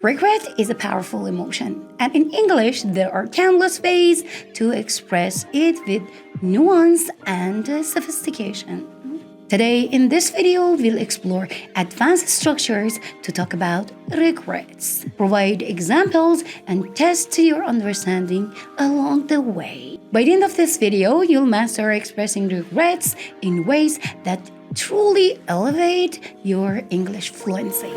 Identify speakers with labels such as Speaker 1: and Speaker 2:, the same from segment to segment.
Speaker 1: Regret is a powerful emotion, and in English, there are countless ways to express it with nuance and sophistication. Today, in this video, we'll explore advanced structures to talk about regrets, provide examples, and test your understanding along the way. By the end of this video, you'll master expressing regrets in ways that truly elevate your English fluency.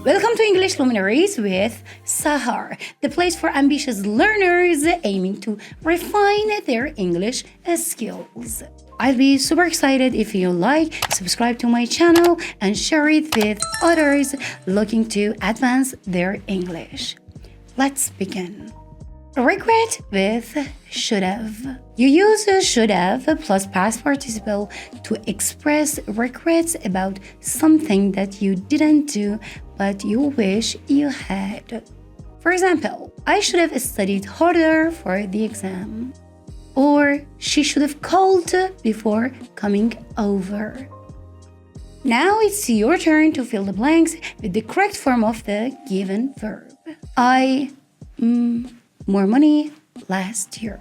Speaker 1: Welcome to English Luminaries with Sahar, the place for ambitious learners aiming to refine their English skills. I'll be super excited if you subscribe to my channel, and share it with others looking to advance their English. Let's begin. Regret with should have. You use should have plus past participle to express regrets about something that you didn't do but you wish you had. For example, I should have studied harder for the exam. Or she should have called before coming over. Now it's your turn to fill the blanks with the correct form of the given verb. I more money last year.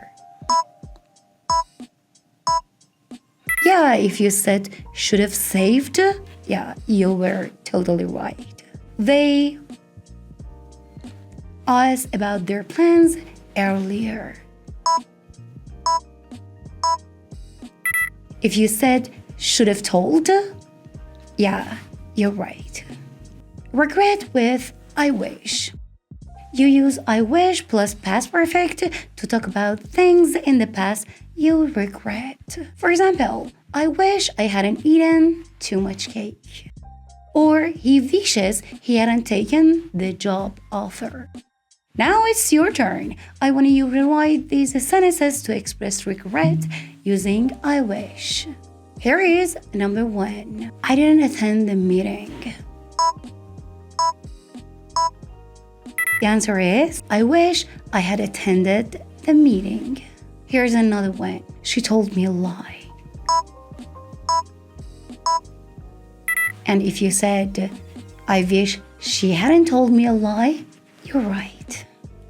Speaker 1: Yeah, if you said should have saved, yeah, you were totally right. They asked about their plans earlier. If you said should have told, yeah, you're right. Regret with I wish. You use I wish plus past perfect to talk about things in the past you regret. For example, I wish I hadn't eaten too much cake. Or he wishes he hadn't taken the job offer. Now it's your turn. I want you to rewrite these sentences to express regret using I wish. Here is number 1. I didn't attend the meeting. The answer is, I wish I had attended the meeting. Here's another one. She told me a lie. And if you said, I wish she hadn't told me a lie, you're right.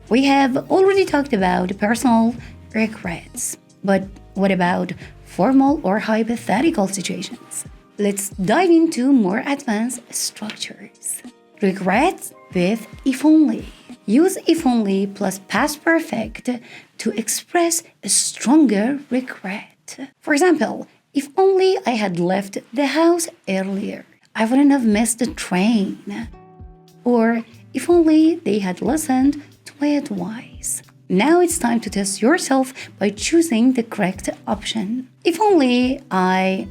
Speaker 1: We have already talked about personal regrets. But what about formal or hypothetical situations? Let's dive into more advanced structures. Regrets with if only. Use if only plus past perfect to express a stronger regret. For example, if only I had left the house earlier, I wouldn't have missed the train. Or if only they had listened to my advice. Now it's time to test yourself by choosing the correct option. If only I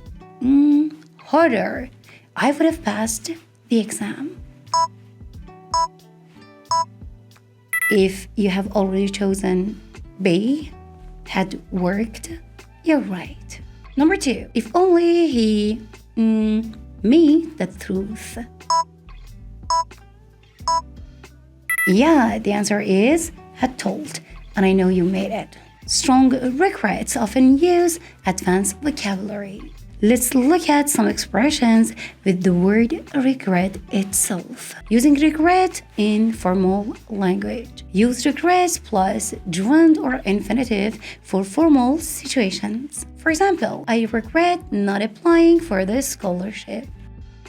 Speaker 1: harder, I would have passed the exam. If you have already chosen B, had worked, you're right. Number 2, if only he me the truth. Yeah, the answer is had told, and I know you made it. Strong regrets often use advanced vocabulary. Let's look at some expressions with the word regret itself. Using regret in formal language. Use regret plus gerund or infinitive for formal situations. For example, I regret not applying for the scholarship.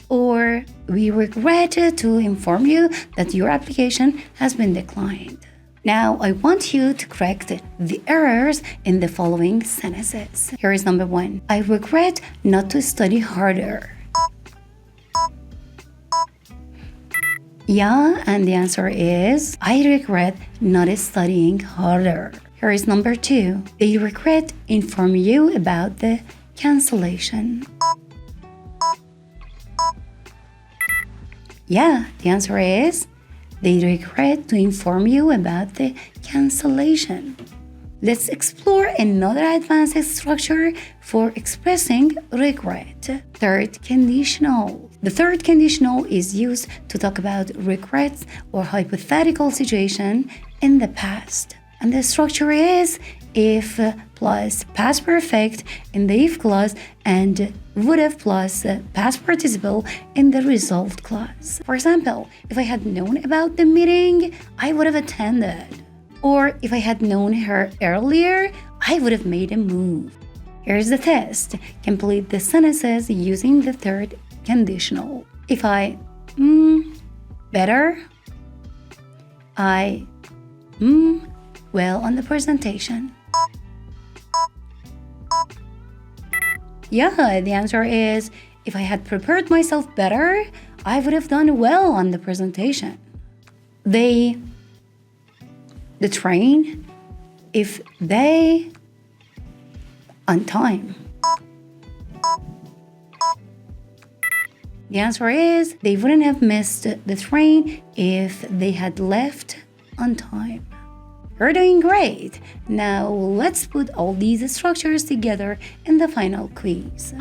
Speaker 1: Or we regret to inform you that your application has been declined. Now, I want you to correct the errors in the following sentences. Here is number 1. I regret not to study harder. Yeah, and the answer is, I regret not studying harder. Here is number 2. They regret inform you about the cancellation. Yeah, the answer is, they regret to inform you about the cancellation. Let's explore another advanced structure for expressing regret. Third conditional. The third conditional is used to talk about regrets or hypothetical situation in the past. And the structure is if plus past perfect in the if clause, and would have plus past participle in the resolved clause. For example, if I had known about the meeting, I would have attended. Or if I had known her earlier, I would have made a move. Here's the test. Complete the sentences using the third conditional. If I better, I well on the presentation. Yeah, the answer is if I had prepared myself better, I would have done well on the presentation. The train, if they on time. The answer is they wouldn't have missed the train if they had left on time. You're doing great. Now let's put all these structures together in the final quiz.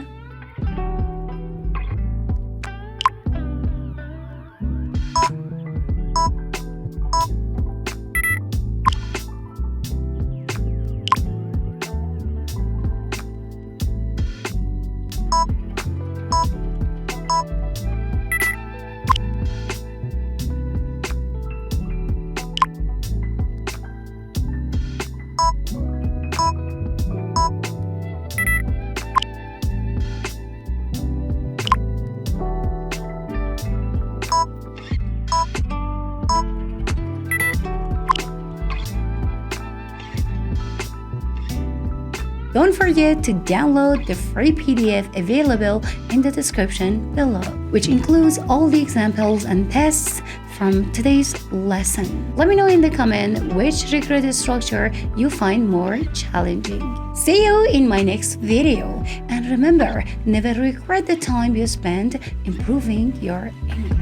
Speaker 1: Don't forget to download the free PDF available in the description below, which includes all the examples and tests from today's lesson. Let me know in the comment which recruited structure you find more challenging. See you in my next video. And remember, never regret the time you spent improving your English.